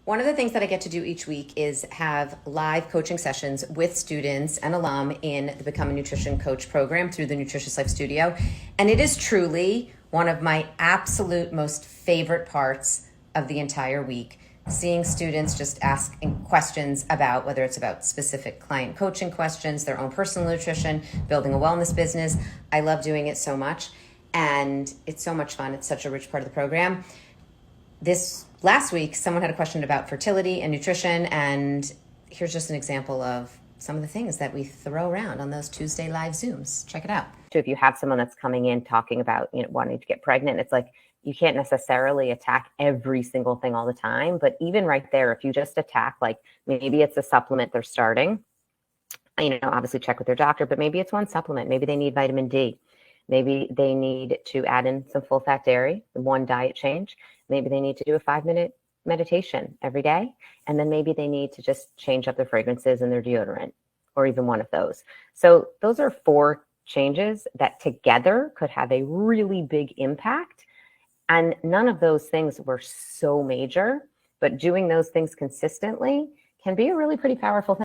One of the things that I get to do each week is have live coaching sessions with students and alum in the Become a Nutrition Coach program through the Nutritious Life Studio. And it is truly one of my absolute most favorite parts of the entire week. Seeing students just asking questions about whether it's about specific client coaching questions, their own personal nutrition, building a wellness business. I love doing it so much. And it's so much fun. It's such a rich part of the program. This last week, someone had a question about fertility and nutrition, and here's just an example of some of the things that we throw around on those Tuesday live Zooms. Check it out. So if you have someone that's coming in talking about, wanting to get pregnant, it's like you can't necessarily attack every single thing all the time. But even right there, if you just attack, like maybe it's a supplement they're starting, obviously check with their doctor, but maybe it's one supplement. Maybe they need vitamin D. Maybe they need to add in some full fat dairy, one diet change. Maybe they need to do a 5-minute meditation every day. And then maybe they need to just change up their fragrances and their deodorant, or even one of those. So those are 4 changes that together could have a really big impact. And none of those things were so major, but doing those things consistently can be a really pretty powerful thing.